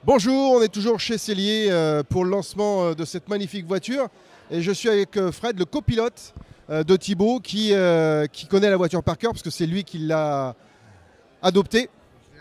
Bonjour, on est toujours chez Cellier pour le lancement de cette magnifique voiture. Et je suis avec Fred, le copilote de Thibaut, qui connaît la voiture par cœur, parce que c'est lui qui l'a adoptée.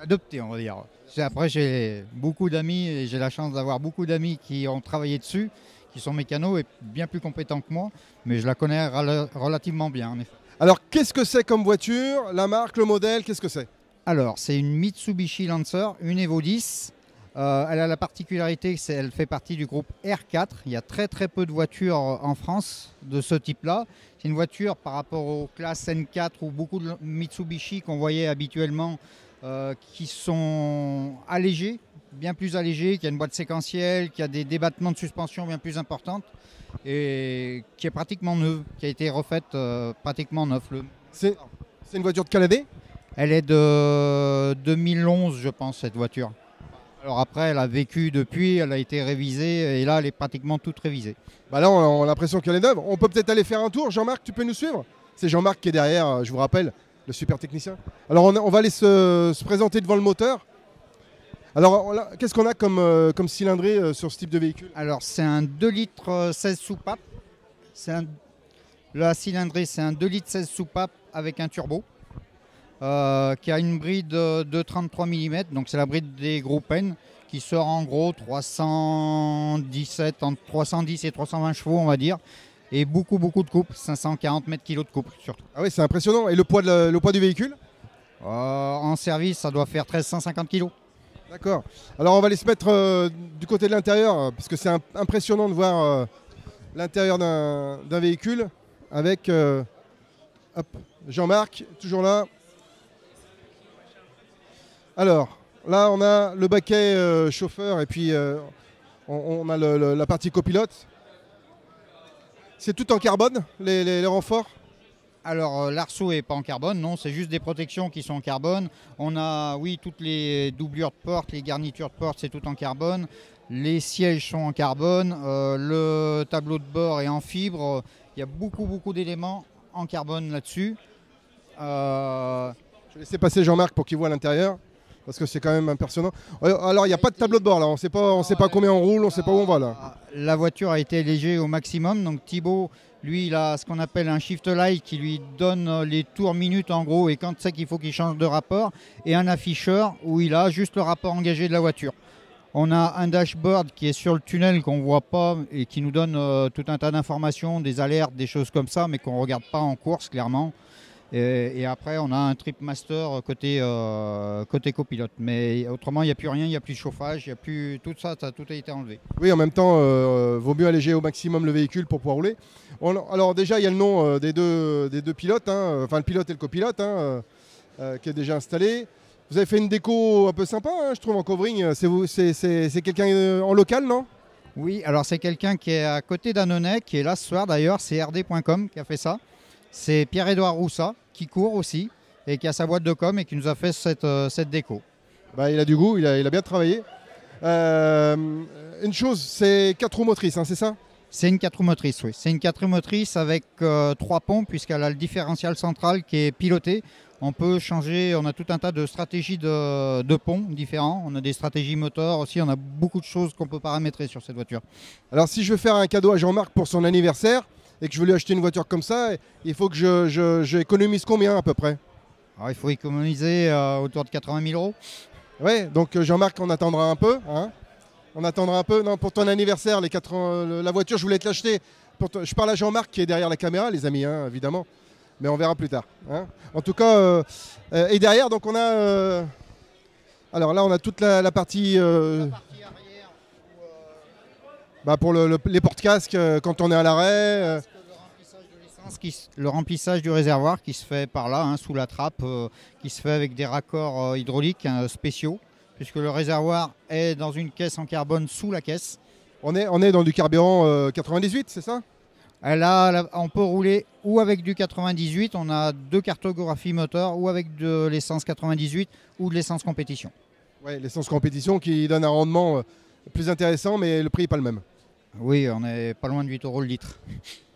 Adopté, on va dire. Après, j'ai beaucoup d'amis et j'ai la chance d'avoir beaucoup d'amis qui ont travaillé dessus, qui sont mécanos et bien plus compétents que moi, mais je la connais relativement bien, en effet. Alors, qu'est-ce que c'est comme voiture? La marque, le modèle, qu'est-ce que c'est? Alors, c'est une Mitsubishi Lancer, une Evo 10. Elle a la particularité qu'elle fait partie du groupe R4. Il y a très très peu de voitures en France de ce type-là. C'est une voiture par rapport aux classes N4 ou beaucoup de Mitsubishi qu'on voyait habituellement qui sont allégées, bien plus allégées, qui a une boîte séquentielle, qui a des débattements de suspension bien plus importantes et qui est pratiquement neuve, qui a été refaite pratiquement neuve. C'est une voiture de quelle année? Elle est de 2011, je pense, cette voiture. Alors après, elle a vécu depuis, elle a été révisée et là, elle est pratiquement toute révisée. Bah là, on a l'impression qu'elle est neuve. On peut peut-être aller faire un tour. Jean-Marc, tu peux nous suivre? C'est Jean-Marc qui est derrière, je vous rappelle, le super technicien. Alors, on va aller se présenter devant le moteur. Alors, qu'est-ce qu'on a comme cylindrée sur ce type de véhicule? Alors, c'est un 2 litres 16 soupapes. La cylindrée, c'est un 2 litres 16 soupapes avec un turbo. Qui a une bride de 33 mm, donc c'est la bride des groupes N, qui sort en gros 317, entre 310 et 320 chevaux, on va dire, et beaucoup de couple, 540 mètres kilos de couple surtout. Ah oui, c'est impressionnant. Et le poids du véhicule? En service, ça doit faire 1350 kg. D'accord. Alors on va aller se mettre du côté de l'intérieur, parce que c'est impressionnant de voir l'intérieur d'un véhicule avec Jean-Marc, toujours là. Alors, là, on a le baquet chauffeur et puis on a la partie copilote. C'est tout en carbone, les renforts? Alors, l'arceau n'est pas en carbone, non, c'est juste des protections qui sont en carbone. On a, oui, toutes les doublures de porte, les garnitures de porte, c'est tout en carbone. Les sièges sont en carbone, le tableau de bord est en fibre. Il y a beaucoup d'éléments en carbone là-dessus. Je vais laisser passer Jean-Marc pour qu'il voit l'intérieur, parce que c'est quand même impressionnant. Alors, il n'y a pas de tableau de bord là, on sait pas combien on roule, on ne sait pas où on va là. La voiture a été allégée au maximum, donc Thibaut, lui, il a ce qu'on appelle un shift light qui lui donne les tours minutes en gros, et quand c'est qu'il faut qu'il change de rapport, et un afficheur où il a juste le rapport engagé de la voiture. On a un dashboard qui est sur le tunnel qu'on ne voit pas et qui nous donne tout un tas d'informations, des alertes, des choses comme ça, mais qu'on ne regarde pas en course clairement. Et après, on a un trip master côté copilote. Mais autrement, il n'y a plus rien, il n'y a plus de chauffage, il n'y a plus tout ça, tout a été enlevé. Oui, en même temps, vaut mieux alléger au maximum le véhicule pour pouvoir rouler. Alors déjà, il y a le nom des deux pilotes, hein, enfin le pilote et le copilote, hein, qui est déjà installé. Vous avez fait une déco un peu sympa, hein, je trouve, en covering. C'est quelqu'un en local, non? Oui, alors c'est quelqu'un qui est à côté d'Annonay, qui est là ce soir d'ailleurs, c'est rd.com qui a fait ça. C'est Pierre-Édouard Roussat, qui court aussi, et qui a sa boîte de com et qui nous a fait cette déco. Bah, il a du goût, il a bien travaillé. Une chose, c'est 4 roues motrices, hein, c'est ça? C'est une 4 roues motrices, oui. C'est une 4 roues motrices avec 3 pompes, puisqu'elle a le différentiel central qui est piloté. On peut changer, on a tout un tas de stratégies de ponts différents. On a des stratégies moteurs aussi, on a beaucoup de choses qu'on peut paramétrer sur cette voiture. Alors si je veux faire un cadeau à Jean-Marc pour son anniversaire, et que je veux lui acheter une voiture comme ça, il faut que j'économise combien à peu près? Alors, il faut économiser autour de 80 000 euros. Ouais, donc Jean-Marc, on attendra un peu. Hein, on attendra un peu. Non, pour ton anniversaire, la voiture, je voulais te l'acheter. Je parle à Jean-Marc qui est derrière la caméra, les amis, hein, évidemment. Mais on verra plus tard. Hein. En tout cas, et derrière, donc on a... alors là, on a toute la partie... La partie arrière. Pour les porte-casques quand on est à l'arrêt. Le remplissage du réservoir qui se fait par là, hein, sous la trappe, qui se fait avec des raccords hydrauliques spéciaux, puisque le réservoir est dans une caisse en carbone sous la caisse. On est dans du carburant 98, c'est ça? Là, on peut rouler ou avec du 98, on a 2 cartographies moteur, ou avec de l'essence 98 ou de l'essence compétition. Oui, l'essence compétition qui donne un rendement plus intéressant, mais le prix n'est pas le même. Oui, on est pas loin de 8 € le litre.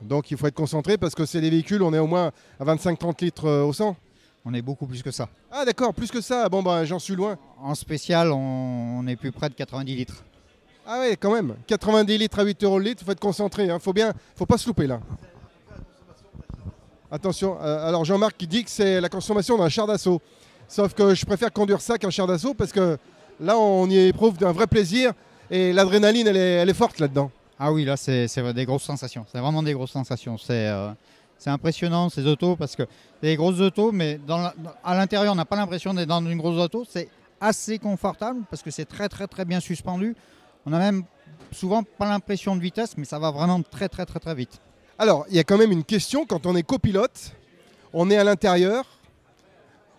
Donc il faut être concentré parce que c'est des véhicules, on est au moins à 25-30 litres au 100. On est beaucoup plus que ça. Ah d'accord, plus que ça. Bon bah j'en suis loin. En spécial, on est plus près de 90 litres. Ah ouais, quand même. 90 litres à 8 € le litre, faut être concentré. Hein. Faut pas se louper là. Attention. Alors Jean-Marc qui dit que c'est la consommation d'un char d'assaut. Sauf que je préfère conduire ça qu'un char d'assaut parce que là on y éprouve d'un vrai plaisir et l'adrénaline elle est forte là-dedans. Ah oui, là c'est des grosses sensations. C'est vraiment des grosses sensations. C'est impressionnant ces autos parce que c'est des grosses autos, mais à l'intérieur on n'a pas l'impression d'être dans une grosse auto. C'est assez confortable parce que c'est très très très bien suspendu. On n'a même souvent pas l'impression de vitesse, mais ça va vraiment très très très très vite. Alors, il y a quand même une question, quand on est copilote, on est à l'intérieur,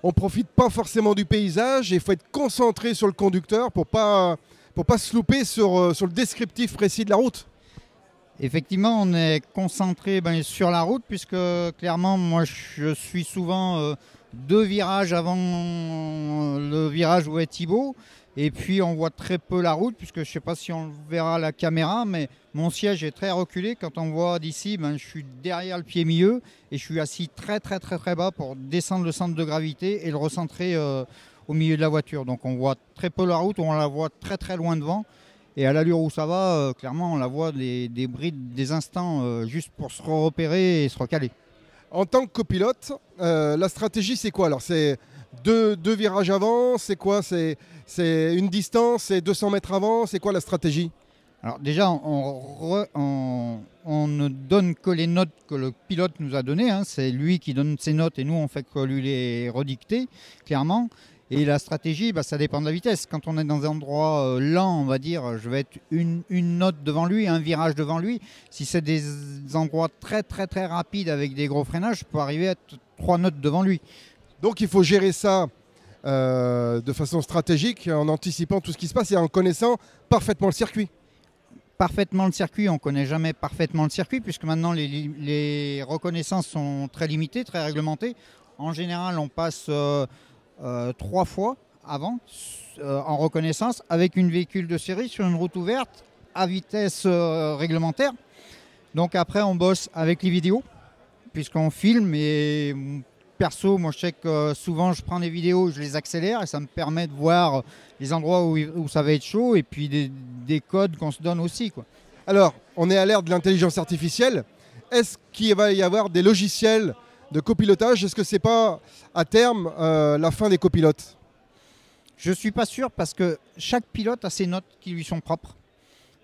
on ne profite pas forcément du paysage et il faut être concentré sur le conducteur pour pas se louper sur le descriptif précis de la route. Effectivement, on est concentré sur la route puisque clairement, moi je suis souvent 2 virages avant le virage où est Thibaut. Et puis on voit très peu la route, puisque je ne sais pas si on le verra à la caméra, mais mon siège est très reculé. Quand on voit d'ici, je suis derrière le pied milieu et je suis assis très très très très bas pour descendre le centre de gravité et le recentrer au milieu de la voiture. Donc on voit très peu la route, on la voit très très loin devant. Et à l'allure où ça va, clairement on la voit des brides, des instants juste pour se repérer et se recaler. En tant que copilote, la stratégie c'est quoi? Alors c'est deux virages avant, c'est quoi? C'est une distance, c'est 200 mètres avant, c'est quoi la stratégie? Alors déjà, on ne donne que les notes que le pilote nous a données. Hein. C'est lui qui donne ses notes et nous, on fait que lui les redicter, clairement. Et la stratégie, ça dépend de la vitesse. Quand on est dans un endroit lent, on va dire, je vais être une note devant lui, un virage devant lui. Si c'est des endroits très très très rapides avec des gros freinages, je peux arriver à être 3 notes devant lui. Donc il faut gérer ça de façon stratégique, en anticipant tout ce qui se passe et en connaissant parfaitement le circuit. Parfaitement le circuit, on ne connaît jamais parfaitement le circuit puisque maintenant les reconnaissances sont très limitées, très réglementées. En général, on passe 3 fois avant en reconnaissance avec une véhicule de série sur une route ouverte à vitesse réglementaire. Donc après, on bosse avec les vidéos puisqu'on filme et... Perso, moi je sais que souvent je prends des vidéos, je les accélère et ça me permet de voir les endroits où ça va être chaud et puis des codes qu'on se donne aussi, quoi. Alors, on est à l'ère de l'intelligence artificielle. Est-ce qu'il va y avoir des logiciels de copilotage? Est-ce que c'est pas à terme la fin des copilotes? Je ne suis pas sûr parce que chaque pilote a ses notes qui lui sont propres.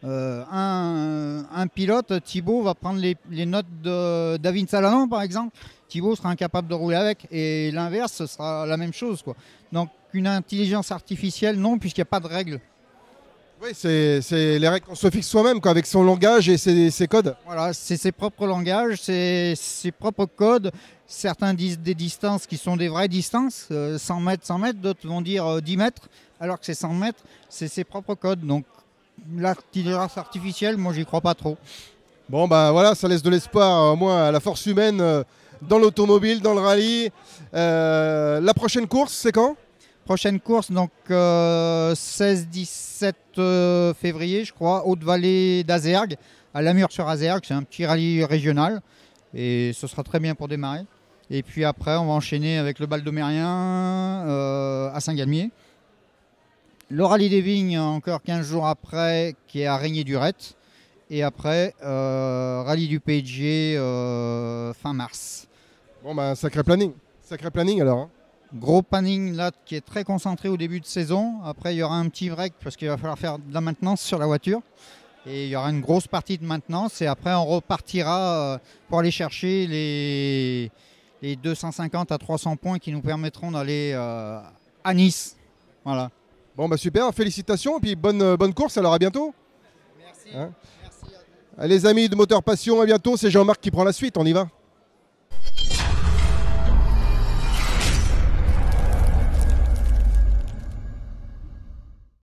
Un pilote, Thibaut, va prendre les notes de David Salanon par exemple. Thibaut sera incapable de rouler avec et l'inverse, ce sera la même chose, quoi. Donc une intelligence artificielle, non, puisqu'il n'y a pas de règles. Oui, c'est les règles qu'on se fixe soi-même, quoi, avec son langage et ses codes. Voilà, c'est ses propres langages, ses propres codes. Certains disent des distances qui sont des vraies distances, 100 mètres, 100 mètres, d'autres vont dire 10 mètres, alors que c'est 100 mètres, c'est ses propres codes. Donc l'intelligence artificielle, moi j'y crois pas trop. Bon bah voilà, ça laisse de l'espoir au moins à la force humaine dans l'automobile, dans le rallye. La prochaine course, c'est quand? Prochaine course, donc 16-17 février, je crois, Haute-Vallée d'Azergues, à Lamure-sur-Azergues. C'est un petit rallye régional et ce sera très bien pour démarrer. Et puis après, on va enchaîner avec le Val-de-Mérien à Saint-Galmier. Le rallye des Vignes, encore 15 jours après, qui est à Régnier-Durette. Et après, rallye du PSG fin mars. Bon bah sacré planning alors. Hein. Gros planning là qui est très concentré au début de saison. Après, il y aura un petit break parce qu'il va falloir faire de la maintenance sur la voiture. Et il y aura une grosse partie de maintenance. Et après, on repartira pour aller chercher les 250 à 300 points qui nous permettront d'aller à Nice. Voilà. Bon bah super, félicitations et puis bonne course, alors à bientôt. Merci. Hein? Merci. Les amis de Moteur Passion, à bientôt, c'est Jean-Marc qui prend la suite, on y va.